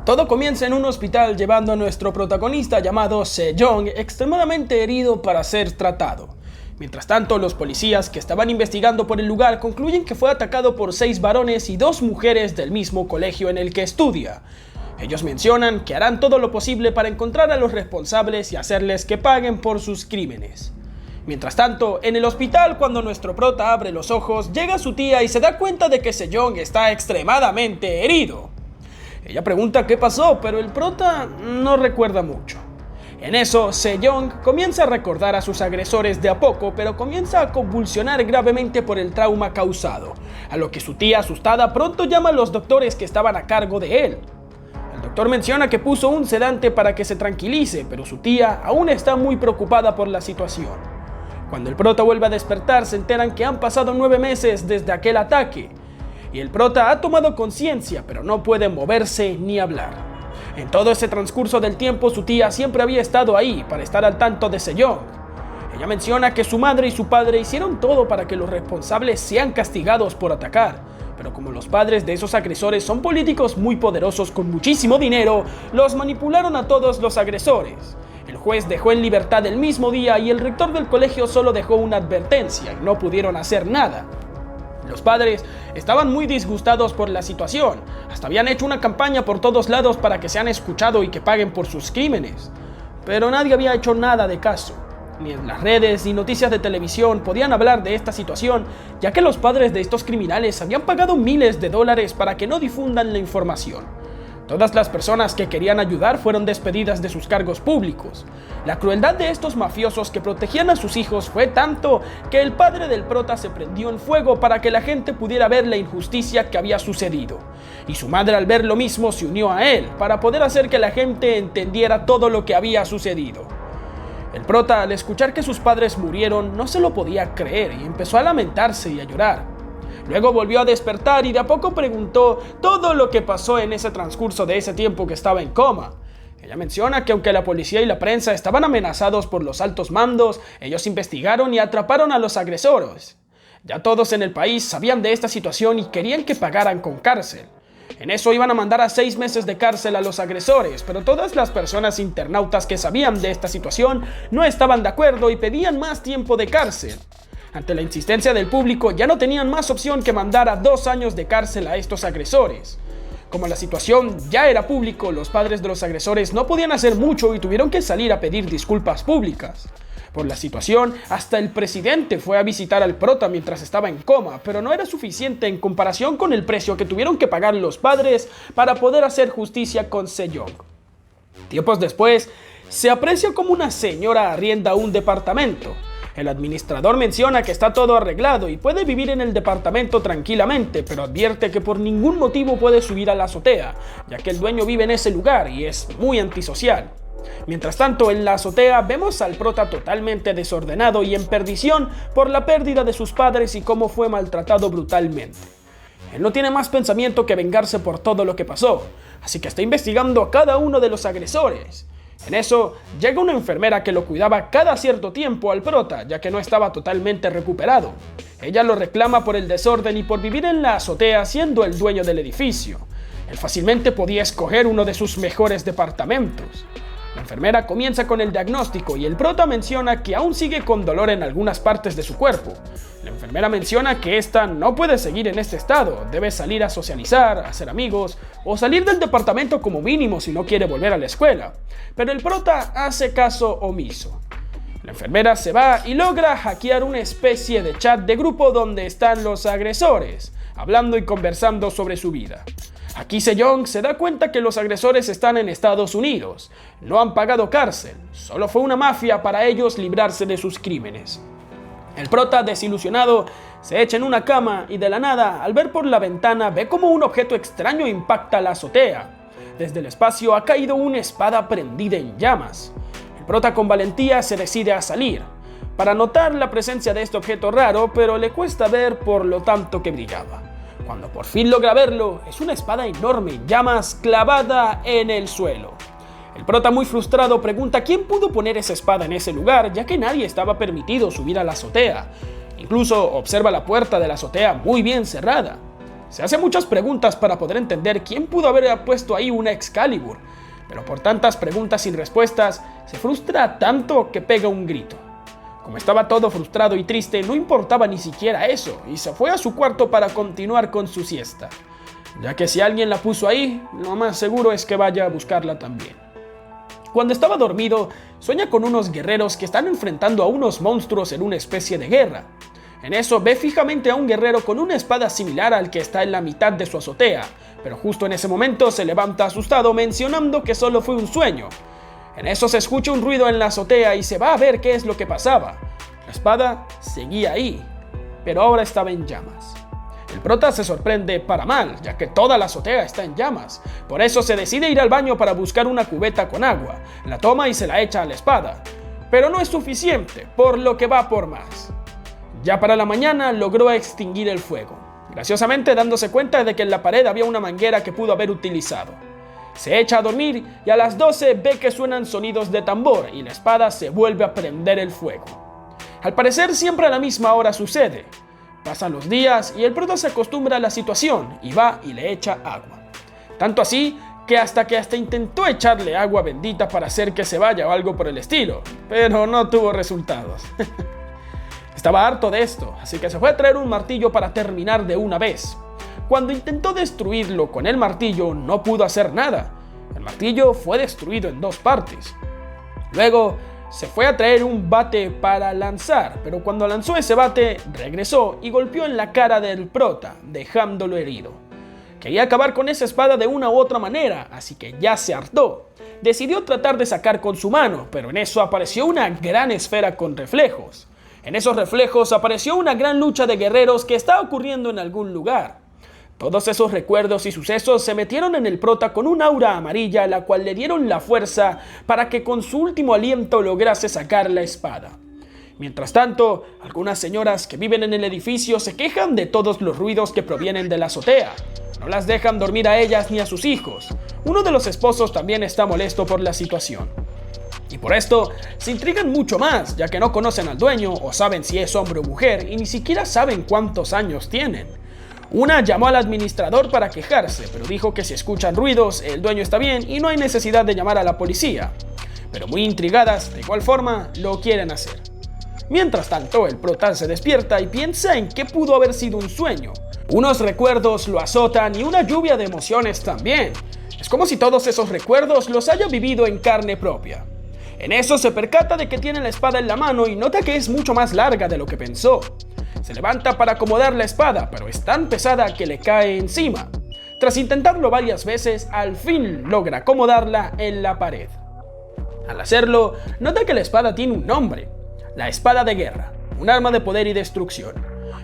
Todo comienza en un hospital llevando a nuestro protagonista llamado Sejong extremadamente herido para ser tratado. Mientras tanto, los policías que estaban investigando por el lugar concluyen que fue atacado por 6 varones y 2 mujeres del mismo colegio en el que estudia. Ellos mencionan que harán todo lo posible para encontrar a los responsables y hacerles que paguen por sus crímenes. Mientras tanto, en el hospital, cuando nuestro prota abre los ojos, llega su tía y se da cuenta de que Sejong está extremadamente herido. Ella pregunta qué pasó, pero el prota no recuerda mucho. En eso, Sejong comienza a recordar a sus agresores de a poco, pero comienza a convulsionar gravemente por el trauma causado, a lo que su tía, asustada, pronto llama a los doctores que estaban a cargo de él. El doctor menciona que puso un sedante para que se tranquilice, pero su tía aún está muy preocupada por la situación. Cuando el prota vuelve a despertar, se enteran que han pasado 9 meses desde aquel ataque, y el prota ha tomado conciencia, pero no puede moverse ni hablar. En todo ese transcurso del tiempo, su tía siempre había estado ahí para estar al tanto de Sejong. Ella menciona que su madre y su padre hicieron todo para que los responsables sean castigados por atacar, pero como los padres de esos agresores son políticos muy poderosos con muchísimo dinero, los manipularon a todos los agresores. El juez dejó en libertad el mismo día y el rector del colegio solo dejó una advertencia y no pudieron hacer nada. Los padres estaban muy disgustados por la situación, hasta habían hecho una campaña por todos lados para que sean escuchados y que paguen por sus crímenes. Pero nadie había hecho nada de caso. Ni en las redes ni noticias de televisión podían hablar de esta situación, ya que los padres de estos criminales habían pagado miles de dólares para que no difundan la información. Todas las personas que querían ayudar fueron despedidas de sus cargos públicos. La crueldad de estos mafiosos que protegían a sus hijos fue tanto que el padre del prota se prendió en fuego para que la gente pudiera ver la injusticia que había sucedido. Y su madre, al ver lo mismo, se unió a él para poder hacer que la gente entendiera todo lo que había sucedido. El prota, al escuchar que sus padres murieron, no se lo podía creer y empezó a lamentarse y a llorar. Luego volvió a despertar y de a poco preguntó todo lo que pasó en ese transcurso de ese tiempo que estaba en coma. Ella menciona que aunque la policía y la prensa estaban amenazados por los altos mandos, ellos investigaron y atraparon a los agresores. Ya todos en el país sabían de esta situación y querían que pagaran con cárcel. En eso iban a mandar a 6 meses de cárcel a los agresores, pero todas las personas internautas que sabían de esta situación no estaban de acuerdo y pedían más tiempo de cárcel. Ante la insistencia del público, ya no tenían más opción que mandar a 2 años de cárcel a estos agresores. Como la situación ya era público, los padres de los agresores no podían hacer mucho y tuvieron que salir a pedir disculpas públicas. Por la situación, hasta el presidente fue a visitar al prota mientras estaba en coma, pero no era suficiente en comparación con el precio que tuvieron que pagar los padres para poder hacer justicia con Sejong. Tiempos después, se aprecia como una señora arrienda un departamento. El administrador menciona que está todo arreglado y puede vivir en el departamento tranquilamente, pero advierte que por ningún motivo puede subir a la azotea, ya que el dueño vive en ese lugar y es muy antisocial. Mientras tanto, en la azotea vemos al prota totalmente desordenado y en perdición por la pérdida de sus padres y cómo fue maltratado brutalmente. Él no tiene más pensamiento que vengarse por todo lo que pasó, así que está investigando a cada uno de los agresores. En eso, llega una enfermera que lo cuidaba cada cierto tiempo al prota, ya que no estaba totalmente recuperado. Ella lo reclama por el desorden y por vivir en la azotea siendo el dueño del edificio. Él fácilmente podía escoger uno de sus mejores departamentos. La enfermera comienza con el diagnóstico y el prota menciona que aún sigue con dolor en algunas partes de su cuerpo. La enfermera menciona que esta no puede seguir en este estado, debe salir a socializar, a hacer amigos o salir del departamento como mínimo si no quiere volver a la escuela. Pero el prota hace caso omiso. La enfermera se va y logra hackear una especie de chat de grupo donde están los agresores, hablando y conversando sobre su vida. Aquí Sejong se da cuenta que los agresores están en Estados Unidos, no han pagado cárcel, solo fue una mafia para ellos librarse de sus crímenes. El prota, desilusionado, se echa en una cama y de la nada, al ver por la ventana, ve como un objeto extraño impacta la azotea. Desde el espacio ha caído una espada prendida en llamas. El prota con valentía se decide a salir, para notar la presencia de este objeto raro, pero le cuesta ver por lo tanto que brillaba. Cuando por fin logra verlo, es una espada enorme en llamas clavada en el suelo. El prota, muy frustrado, pregunta quién pudo poner esa espada en ese lugar, ya que nadie estaba permitido subir a la azotea. Incluso observa la puerta de la azotea muy bien cerrada. Se hace muchas preguntas para poder entender quién pudo haber puesto ahí una Excalibur, pero por tantas preguntas sin respuestas, se frustra tanto que pega un grito. Como estaba todo frustrado y triste, no importaba ni siquiera eso, y se fue a su cuarto para continuar con su siesta, ya que si alguien la puso ahí, lo más seguro es que vaya a buscarla también. Cuando estaba dormido, sueña con unos guerreros que están enfrentando a unos monstruos en una especie de guerra. En eso ve fijamente a un guerrero con una espada similar al que está en la mitad de su azotea, pero justo en ese momento se levanta asustado mencionando que solo fue un sueño. En eso se escucha un ruido en la azotea y se va a ver qué es lo que pasaba. La espada seguía ahí, pero ahora estaba en llamas. El prota se sorprende para mal, ya que toda la azotea está en llamas. Por eso se decide ir al baño para buscar una cubeta con agua. La toma y se la echa a la espada. Pero no es suficiente, por lo que va por más. Ya para la mañana logró extinguir el fuego, graciosamente dándose cuenta de que en la pared había una manguera que pudo haber utilizado. Se echa a dormir y a las 12 ve que suenan sonidos de tambor y la espada se vuelve a prender el fuego. Al parecer siempre a la misma hora sucede. Pasan los días y el prota se acostumbra a la situación y va y le echa agua. Tanto así que hasta intentó echarle agua bendita para hacer que se vaya o algo por el estilo, pero no tuvo resultados. Estaba harto de esto, así que se fue a traer un martillo para terminar de una vez. Cuando intentó destruirlo con el martillo, no pudo hacer nada. El martillo fue destruido en 2 partes. Luego se fue a traer un bate para lanzar, pero cuando lanzó ese bate, regresó y golpeó en la cara del prota, dejándolo herido. Quería acabar con esa espada de una u otra manera, así que ya se hartó. Decidió tratar de sacar con su mano, pero en eso apareció una gran esfera con reflejos. En esos reflejos apareció una gran lucha de guerreros que estaba ocurriendo en algún lugar. Todos esos recuerdos y sucesos se metieron en el prota con un aura amarilla, la cual le dieron la fuerza para que con su último aliento lograse sacar la espada. Mientras tanto, algunas señoras que viven en el edificio se quejan de todos los ruidos que provienen de la azotea. No las dejan dormir a ellas ni a sus hijos. Uno de los esposos también está molesto por la situación. Y por esto se intrigan mucho más, ya que no conocen al dueño o saben si es hombre o mujer y ni siquiera saben cuántos años tienen. Una llamó al administrador para quejarse, pero dijo que si escuchan ruidos, el dueño está bien y no hay necesidad de llamar a la policía. Pero muy intrigadas, de igual forma, lo quieren hacer. Mientras tanto, el prota se despierta y piensa en qué pudo haber sido un sueño. Unos recuerdos lo azotan y una lluvia de emociones también. Es como si todos esos recuerdos los haya vivido en carne propia. En eso se percata de que tiene la espada en la mano y nota que es mucho más larga de lo que pensó. Se levanta para acomodar la espada, pero es tan pesada que le cae encima. Tras intentarlo varias veces, al fin logra acomodarla en la pared. Al hacerlo, nota que la espada tiene un nombre: la espada de guerra, un arma de poder y destrucción.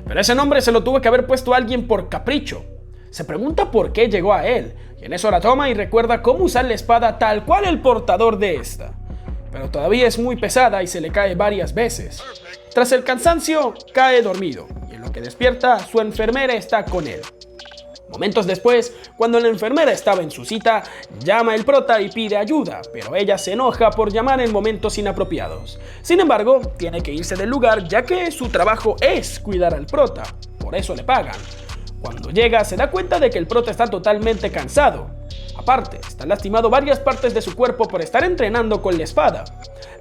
Pero ese nombre se lo tuvo que haber puesto alguien por capricho. Se pregunta por qué llegó a él, y en eso la toma y recuerda cómo usar la espada tal cual el portador de esta. Pero todavía es muy pesada y se le cae varias veces. Tras el cansancio, cae dormido, y en lo que despierta, su enfermera está con él. Momentos después, cuando la enfermera estaba en su cita, llama el prota y pide ayuda, pero ella se enoja por llamar en momentos inapropiados. Sin embargo, tiene que irse del lugar ya que su trabajo es cuidar al prota, por eso le pagan. Cuando llega, se da cuenta de que el prota está totalmente cansado. Aparte, está lastimado varias partes de su cuerpo por estar entrenando con la espada.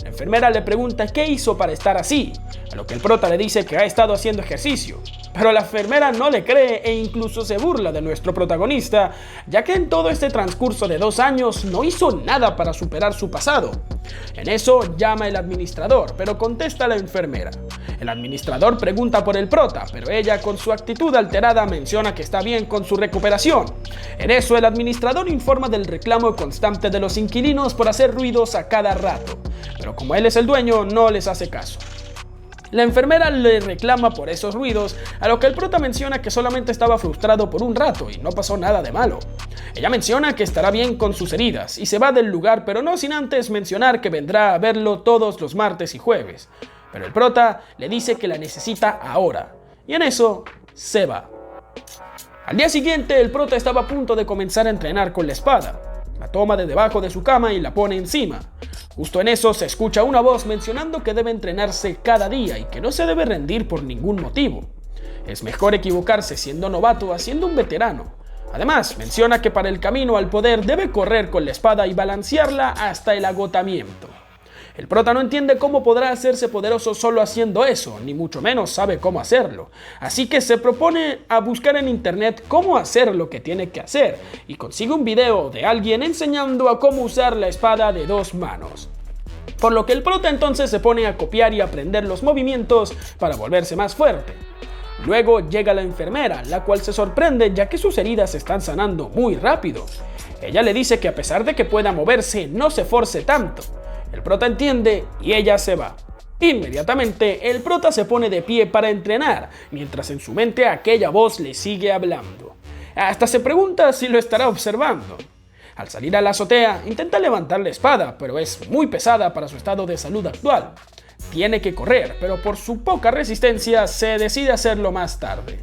La enfermera le pregunta qué hizo para estar así, a lo que el prota le dice que ha estado haciendo ejercicio. Pero la enfermera no le cree e incluso se burla de nuestro protagonista, ya que en todo este transcurso de 2 años no hizo nada para superar su pasado. En eso llama el administrador, pero contesta la enfermera. El administrador pregunta por el prota, pero ella con su actitud alterada menciona que está bien con su recuperación. En eso el administrador informa del reclamo constante de los inquilinos por hacer ruidos a cada rato, pero como él es el dueño no les hace caso. La enfermera le reclama por esos ruidos, a lo que el prota menciona que solamente estaba frustrado por un rato y no pasó nada de malo. Ella menciona que estará bien con sus heridas y se va del lugar, pero no sin antes mencionar que vendrá a verlo todos los martes y jueves. Pero el prota le dice que la necesita ahora, y en eso se va. Al día siguiente, el prota estaba a punto de comenzar a entrenar con la espada. La toma de debajo de su cama y la pone encima. Justo en eso se escucha una voz mencionando que debe entrenarse cada día y que no se debe rendir por ningún motivo. Es mejor equivocarse siendo novato a siendo un veterano. Además, menciona que para el camino al poder debe correr con la espada y balancearla hasta el agotamiento. El prota no entiende cómo podrá hacerse poderoso solo haciendo eso, ni mucho menos sabe cómo hacerlo. Así que se propone a buscar en internet cómo hacer lo que tiene que hacer, y consigue un video de alguien enseñando a cómo usar la espada de 2 manos. Por lo que el prota entonces se pone a copiar y aprender los movimientos para volverse más fuerte. Luego llega la enfermera, la cual se sorprende ya que sus heridas están sanando muy rápido. Ella le dice que a pesar de que pueda moverse, no se force tanto. El prota entiende y ella se va. Inmediatamente, el prota se pone de pie para entrenar, mientras en su mente aquella voz le sigue hablando. Hasta se pregunta si lo estará observando. Al salir a la azotea, intenta levantar la espada, pero es muy pesada para su estado de salud actual. Tiene que correr, pero por su poca resistencia se decide hacerlo más tarde.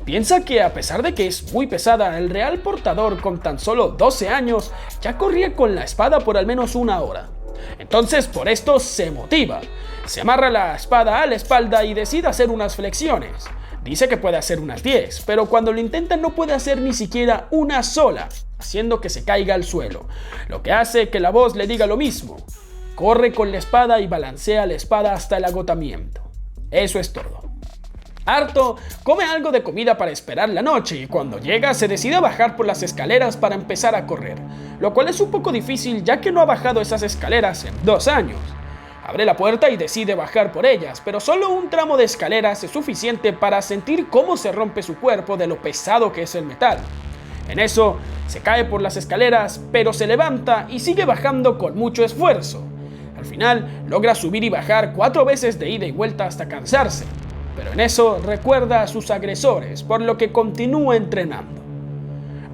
Piensa que a pesar de que es muy pesada, el real portador con tan solo 12 años ya corría con la espada por al menos 1 hora. Entonces por esto se motiva. Se amarra la espada a la espalda y decide hacer unas flexiones. Dice que puede hacer unas 10, pero cuando lo intenta no puede hacer ni siquiera una sola, haciendo que se caiga al suelo, lo que hace que la voz le diga lo mismo. Corre con la espada y balancea la espada hasta el agotamiento. Eso es todo. Harto, come algo de comida para esperar la noche y cuando llega se decide a bajar por las escaleras para empezar a correr, lo cual es un poco difícil ya que no ha bajado esas escaleras en 2 años. Abre la puerta y decide bajar por ellas, pero solo un tramo de escaleras es suficiente para sentir cómo se rompe su cuerpo de lo pesado que es el metal. En eso, se cae por las escaleras, pero se levanta y sigue bajando con mucho esfuerzo. Al final, logra subir y bajar 4 veces de ida y vuelta hasta cansarse, pero en eso recuerda a sus agresores, por lo que continúa entrenando.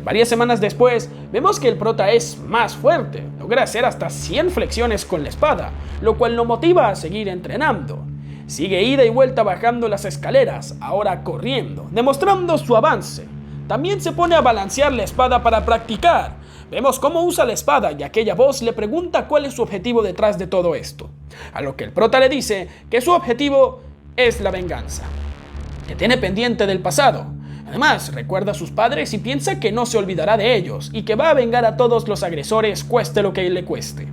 Varias semanas después, vemos que el prota es más fuerte, logra hacer hasta 100 flexiones con la espada, lo cual lo motiva a seguir entrenando. Sigue ida y vuelta bajando las escaleras, ahora corriendo, demostrando su avance. También se pone a balancear la espada para practicar. Vemos cómo usa la espada y aquella voz le pregunta cuál es su objetivo detrás de todo esto. A lo que el prota le dice que su objetivo es la venganza, que tiene pendiente del pasado. Además, recuerda a sus padres y piensa que no se olvidará de ellos y que va a vengar a todos los agresores cueste lo que le cueste.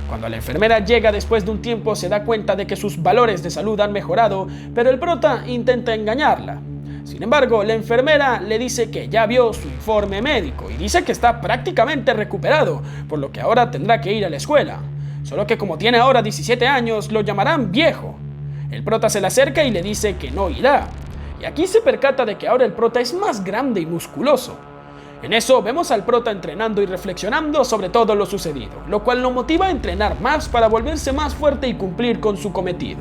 Cuando la enfermera llega después de un tiempo se da cuenta de que sus valores de salud han mejorado, pero el prota intenta engañarla. Sin embargo, la enfermera le dice que ya vio su informe médico y dice que está prácticamente recuperado, por lo que ahora tendrá que ir a la escuela. Solo que como tiene ahora 17 años, lo llamarán viejo. El prota se le acerca y le dice que no irá. Y aquí se percata de que ahora el prota es más grande y musculoso. En eso vemos al prota entrenando y reflexionando sobre todo lo sucedido, lo cual lo motiva a entrenar más para volverse más fuerte y cumplir con su cometido.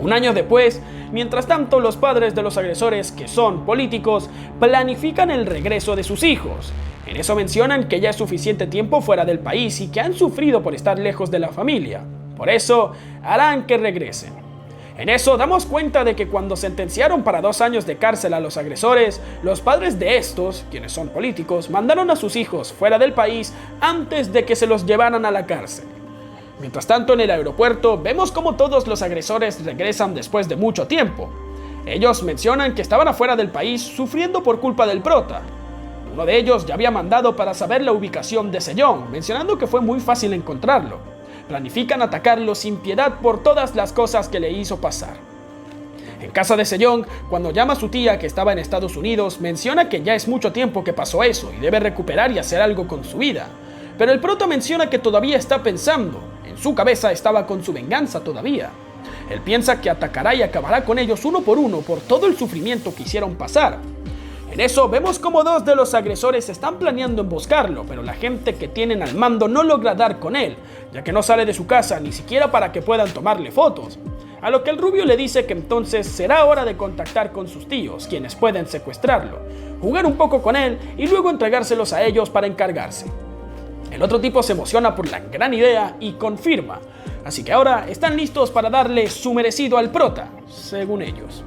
1 año después, mientras tanto, los padres de los agresores, que son políticos, planifican el regreso de sus hijos. En eso mencionan que ya es suficiente tiempo fuera del país y que han sufrido por estar lejos de la familia. Por eso, harán que regresen. En eso damos cuenta de que cuando sentenciaron para 2 años de cárcel a los agresores, los padres de estos, quienes son políticos, mandaron a sus hijos fuera del país antes de que se los llevaran a la cárcel. Mientras tanto, en el aeropuerto, vemos cómo todos los agresores regresan después de mucho tiempo. Ellos mencionan que estaban afuera del país sufriendo por culpa del prota. Uno de ellos ya había mandado para saber la ubicación de Sejong, mencionando que fue muy fácil encontrarlo. Planifican atacarlo sin piedad por todas las cosas que le hizo pasar. En casa de Sejong, cuando llama a su tía que estaba en Estados Unidos, menciona que ya es mucho tiempo que pasó eso y debe recuperar y hacer algo con su vida. Pero el prota menciona que todavía está pensando. En su cabeza estaba con su venganza todavía. Él piensa que atacará y acabará con ellos uno por uno por todo el sufrimiento que hicieron pasar. En eso vemos como 2 de los agresores están planeando emboscarlo, pero la gente que tienen al mando no logra dar con él, ya que no sale de su casa ni siquiera para que puedan tomarle fotos. A lo que el rubio le dice que entonces será hora de contactar con sus tíos, quienes pueden secuestrarlo, jugar un poco con él y luego entregárselos a ellos para encargarse. El otro tipo se emociona por la gran idea y confirma, así que ahora están listos para darle su merecido al prota, según ellos.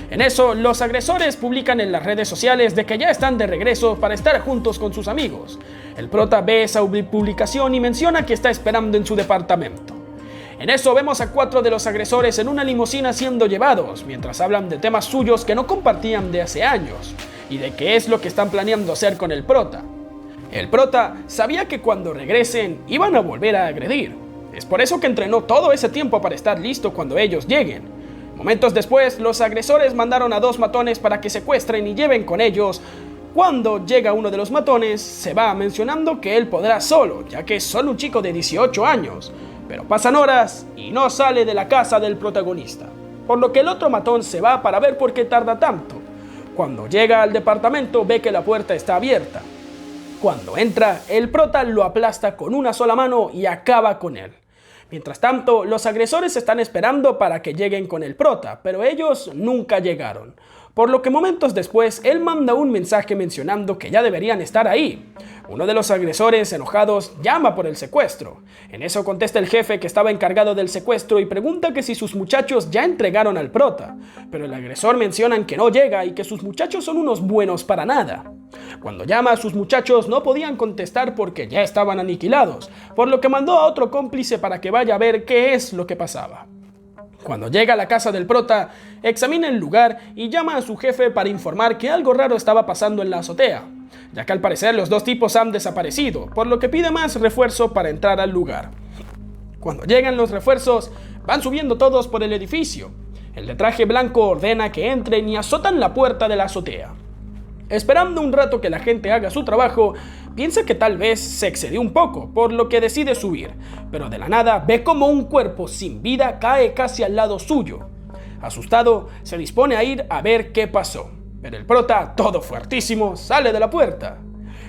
En eso, los agresores publican en las redes sociales de que ya están de regreso para estar juntos con sus amigos. El prota ve esa publicación y menciona que está esperando en su departamento. En eso vemos a 4 de los agresores en una limusina siendo llevados, mientras hablan de temas suyos que no compartían de hace años, y de qué es lo que están planeando hacer con el prota. El prota sabía que cuando regresen iban a volver a agredir. Es por eso que entrenó todo ese tiempo para estar listo cuando ellos lleguen. Momentos después, los agresores mandaron a 2 matones para que secuestren y lleven con ellos. Cuando llega uno de los matones, se va mencionando que él podrá solo, ya que es solo un chico de 18 años. Pero pasan horas y no sale de la casa del protagonista, por lo que el otro matón se va para ver por qué tarda tanto. Cuando llega al departamento ve que la puerta está abierta. Cuando entra, el prota lo aplasta con una sola mano y acaba con él. Mientras tanto, los agresores están esperando para que lleguen con el prota, pero ellos nunca llegaron. Por lo que momentos después, él manda un mensaje mencionando que ya deberían estar ahí. Uno de los agresores, enojados, llama por el secuestro. En eso contesta el jefe que estaba encargado del secuestro y pregunta que si sus muchachos ya entregaron al prota. Pero el agresor menciona que no llega y que sus muchachos son unos buenos para nada. Cuando llama a sus muchachos no podían contestar porque ya estaban aniquilados, por lo que mandó a otro cómplice para que vaya a ver qué es lo que pasaba. Cuando llega a la casa del prota, examina el lugar y llama a su jefe para informar que algo raro estaba pasando en la azotea, ya que al parecer los 2 tipos han desaparecido, por lo que pide más refuerzo para entrar al lugar. Cuando llegan los refuerzos, van subiendo todos por el edificio. El de traje blanco ordena que entren y azotan la puerta de la azotea. Esperando un rato que la gente haga su trabajo, piensa que tal vez se excedió un poco, por lo que decide subir, pero de la nada ve como un cuerpo sin vida cae casi al lado suyo. Asustado, se dispone a ir a ver qué pasó, pero el prota, todo fuertísimo, sale de la puerta.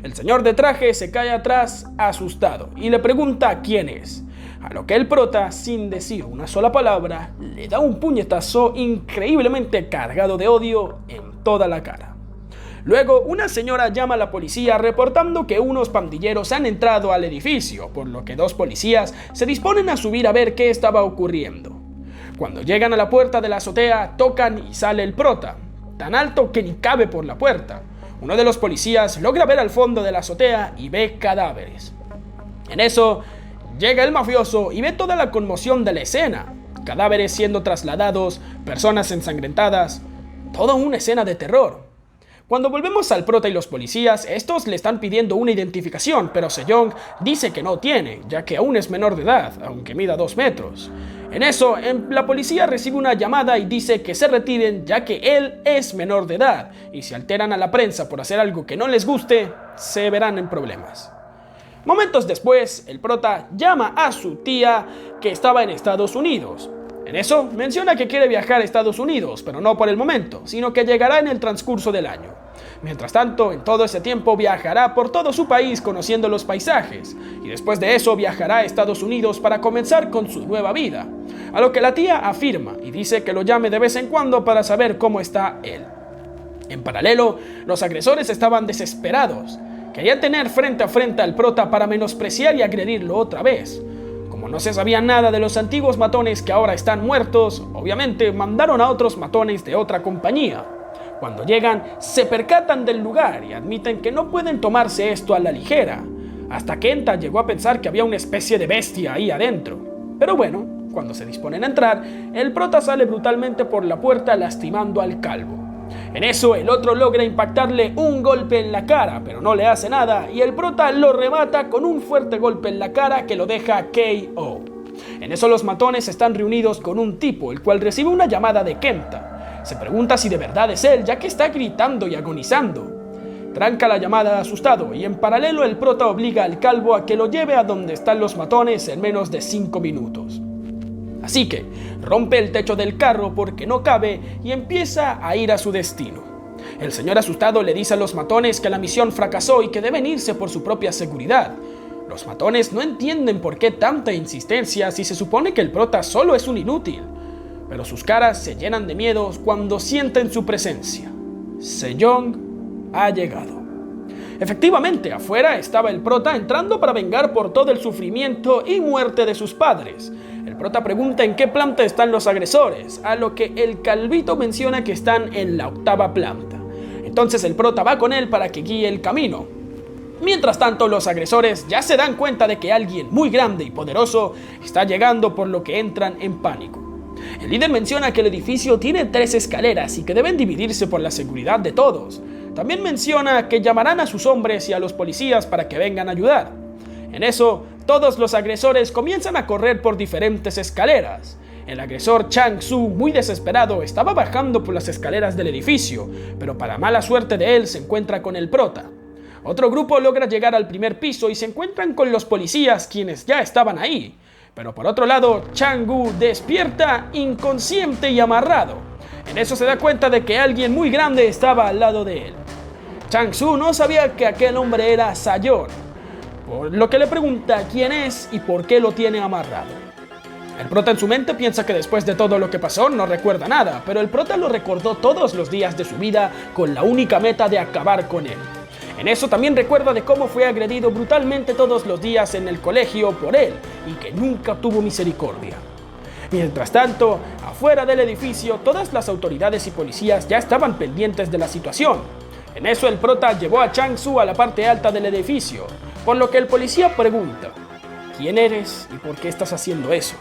El señor de traje se cae atrás asustado y le pregunta quién es, a lo que el prota, sin decir una sola palabra, le da un puñetazo increíblemente cargado de odio en toda la cara. Luego, una señora llama a la policía reportando que unos pandilleros han entrado al edificio, por lo que 2 policías se disponen a subir a ver qué estaba ocurriendo. Cuando llegan a la puerta de la azotea, tocan y sale el prota, tan alto que ni cabe por la puerta. Uno de los policías logra ver al fondo de la azotea y ve cadáveres. En eso, llega el mafioso y ve toda la conmoción de la escena. Cadáveres siendo trasladados, personas ensangrentadas, toda una escena de terror. Cuando volvemos al prota y los policías, estos le están pidiendo una identificación, pero Sejong dice que no tiene, ya que aún es menor de edad, aunque mida 2 metros. En eso, la policía recibe una llamada y dice que se retiren, ya que él es menor de edad, y si alteran a la prensa por hacer algo que no les guste, se verán en problemas. Momentos después, el prota llama a su tía que estaba en Estados Unidos. En eso, menciona que quiere viajar a Estados Unidos, pero no por el momento, sino que llegará en el transcurso del año. Mientras tanto, en todo ese tiempo viajará por todo su país conociendo los paisajes, y después de eso viajará a Estados Unidos para comenzar con su nueva vida, a lo que la tía afirma y dice que lo llame de vez en cuando para saber cómo está él. En paralelo, los agresores estaban desesperados. Querían tener frente a frente al prota para menospreciar y agredirlo otra vez. Como no se sabía nada de los antiguos matones que ahora están muertos, obviamente mandaron a otros matones de otra compañía. Cuando llegan, se percatan del lugar y admiten que no pueden tomarse esto a la ligera, hasta que Enta llegó a pensar que había una especie de bestia ahí adentro. Pero bueno, cuando se disponen a entrar, el prota sale brutalmente por la puerta lastimando al calvo. En eso, el otro logra impactarle un golpe en la cara, pero no le hace nada, y el prota lo remata con un fuerte golpe en la cara que lo deja KO. En eso los matones están reunidos con un tipo, el cual recibe una llamada de Kenta. Se pregunta si de verdad es él, ya que está gritando y agonizando. Tranca la llamada asustado, y en paralelo el prota obliga al calvo a que lo lleve a donde están los matones en menos de 5 minutos. Así que rompe el techo del carro porque no cabe y empieza a ir a su destino. El señor asustado le dice a los matones que la misión fracasó y que deben irse por su propia seguridad. Los matones no entienden por qué tanta insistencia si se supone que el prota solo es un inútil, pero sus caras se llenan de miedo cuando sienten su presencia. Sejong ha llegado. Efectivamente, afuera estaba el prota entrando para vengar por todo el sufrimiento y muerte de sus padres. El prota pregunta en qué planta están los agresores, a lo que el calvito menciona que están en la 8ª planta. Entonces el prota va con él para que guíe el camino. Mientras tanto, los agresores ya se dan cuenta de que alguien muy grande y poderoso está llegando, por lo que entran en pánico. El líder menciona que el edificio tiene 3 escaleras y que deben dividirse por la seguridad de todos. También menciona que llamarán a sus hombres y a los policías para que vengan a ayudar. En eso, todos los agresores comienzan a correr por diferentes escaleras. El agresor Chang-soo, muy desesperado, estaba bajando por las escaleras del edificio, pero para mala suerte de él se encuentra con el prota. Otro grupo logra llegar al primer piso y se encuentran con los policías, quienes ya estaban ahí. Pero por otro lado, Chang-gu despierta inconsciente y amarrado. En eso se da cuenta de que alguien muy grande estaba al lado de él. Chang-soo no sabía que aquel hombre era Sayon, por lo que le pregunta quién es y por qué lo tiene amarrado. El prota en su mente piensa que después de todo lo que pasó no recuerda nada, pero el prota lo recordó todos los días de su vida con la única meta de acabar con él. En eso también recuerda de cómo fue agredido brutalmente todos los días en el colegio por él y que nunca tuvo misericordia. Mientras tanto, afuera del edificio, todas las autoridades y policías ya estaban pendientes de la situación. En eso el prota llevó a Chang-soo a la parte alta del edificio, por lo que el policía pregunta: ¿quién eres y por qué estás haciendo eso?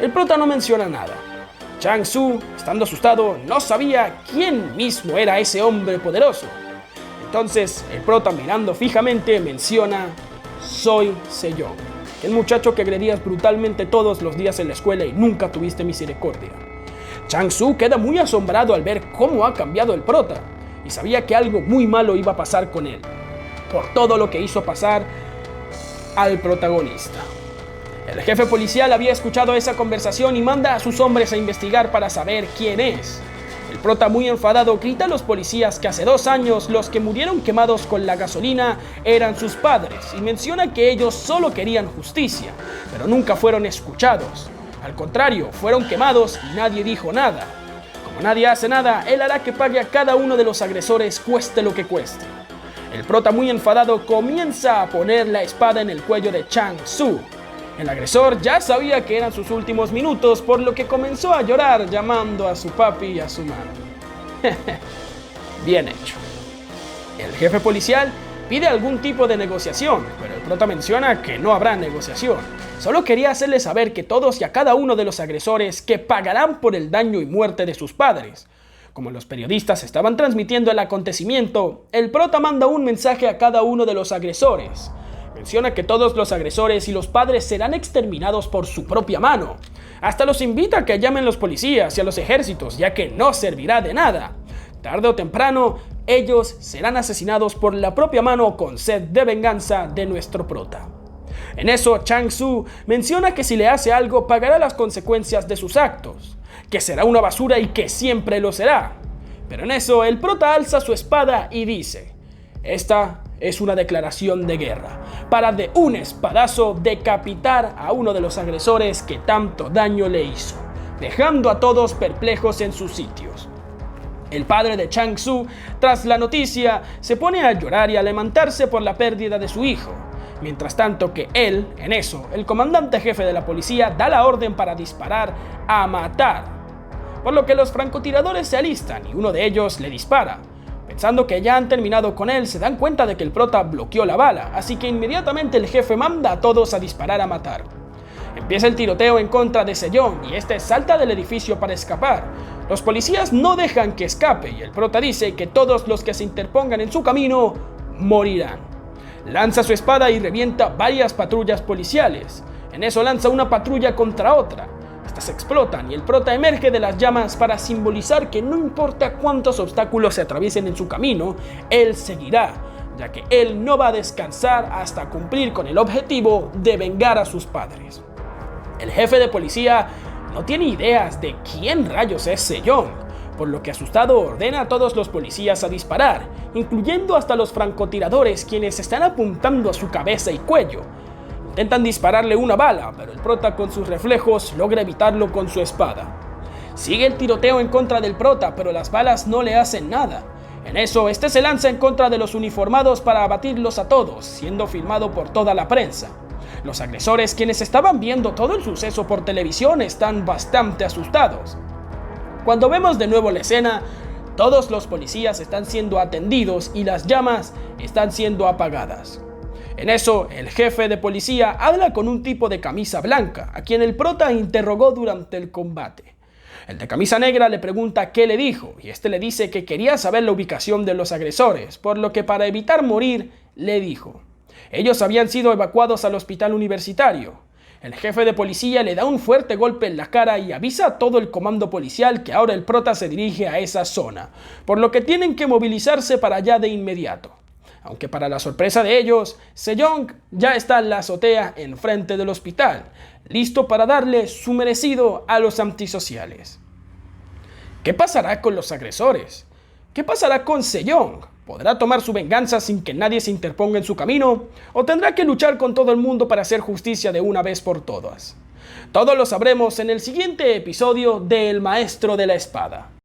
El prota no menciona nada. Chang-soo, estando asustado, no sabía quién mismo era ese hombre poderoso. Entonces, el prota, mirando fijamente, menciona: soy Sejong, el muchacho que agredías brutalmente todos los días en la escuela y nunca tuviste misericordia. Chang-soo queda muy asombrado al ver cómo ha cambiado el prota, y sabía que algo muy malo iba a pasar con él, por todo lo que hizo pasar al protagonista. El jefe policial había escuchado esa conversación y manda a sus hombres a investigar para saber quién es. El prota, muy enfadado, grita a los policías que hace 2 años los que murieron quemados con la gasolina eran sus padres y menciona que ellos solo querían justicia, pero nunca fueron escuchados. Al contrario, fueron quemados y nadie dijo nada. Como nadie hace nada, él hará que pague a cada uno de los agresores, cueste lo que cueste. El prota, muy enfadado, comienza a poner la espada en el cuello de Chang-soo. El agresor ya sabía que eran sus últimos minutos, por lo que comenzó a llorar llamando a su papi y a su mami. Bien hecho. El jefe policial pide algún tipo de negociación, pero el prota menciona que no habrá negociación. Solo quería hacerle saber que todos y a cada uno de los agresores que pagarán por el daño y muerte de sus padres. Como los periodistas estaban transmitiendo el acontecimiento, el prota manda un mensaje a cada uno de los agresores. Menciona que todos los agresores y los padres serán exterminados por su propia mano. Hasta los invita a que llamen los policías y a los ejércitos, ya que no servirá de nada. Tarde o temprano, ellos serán asesinados por la propia mano con sed de venganza de nuestro prota. En eso, Chang-soo menciona que si le hace algo, pagará las consecuencias de sus actos, que será una basura y que siempre lo será. Pero en eso, el prota alza su espada y dice: esta es una declaración de guerra, para de un espadazo decapitar a uno de los agresores que tanto daño le hizo, dejando a todos perplejos en sus sitios. El padre de Chang-soo, tras la noticia, se pone a llorar y a lamentarse por la pérdida de su hijo. Mientras tanto que él, en eso, el comandante jefe de la policía da la orden para disparar a matar, por lo que los francotiradores se alistan y uno de ellos le dispara. Pensando que ya han terminado con él, se dan cuenta de que el prota bloqueó la bala, así que inmediatamente el jefe manda a todos a disparar a matar. Empieza el tiroteo en contra de Sejong y este salta del edificio para escapar. Los policías no dejan que escape y el prota dice que todos los que se interpongan en su camino morirán. Lanza su espada y revienta varias patrullas policiales. En eso lanza una patrulla contra otra. Estas explotan y el prota emerge de las llamas para simbolizar que no importa cuántos obstáculos se atraviesen en su camino, él seguirá, ya que él no va a descansar hasta cumplir con el objetivo de vengar a sus padres. El jefe de policía no tiene ideas de quién rayos es Sejong, por lo que asustado ordena a todos los policías a disparar, incluyendo hasta los francotiradores, quienes están apuntando a su cabeza y cuello. Intentan dispararle una bala, pero el prota con sus reflejos logra evitarlo con su espada. Sigue el tiroteo en contra del prota, pero las balas no le hacen nada. En eso, este se lanza en contra de los uniformados para abatirlos a todos, siendo filmado por toda la prensa. Los agresores, quienes estaban viendo todo el suceso por televisión, están bastante asustados. Cuando vemos de nuevo la escena, todos los policías están siendo atendidos y las llamas están siendo apagadas. En eso, el jefe de policía habla con un tipo de camisa blanca, a quien el prota interrogó durante el combate. El de camisa negra le pregunta qué le dijo, y este le dice que quería saber la ubicación de los agresores, por lo que para evitar morir, le dijo. Ellos habían sido evacuados al hospital universitario. El jefe de policía le da un fuerte golpe en la cara y avisa a todo el comando policial que ahora el prota se dirige a esa zona, por lo que tienen que movilizarse para allá de inmediato. Aunque para la sorpresa de ellos, Sejong ya está en la azotea enfrente del hospital, listo para darle su merecido a los antisociales. ¿Qué pasará con los agresores? ¿Qué pasará con Sejong? ¿Podrá tomar su venganza sin que nadie se interponga en su camino? ¿O tendrá que luchar con todo el mundo para hacer justicia de una vez por todas? Todo lo sabremos en el siguiente episodio de El Maestro de la Espada.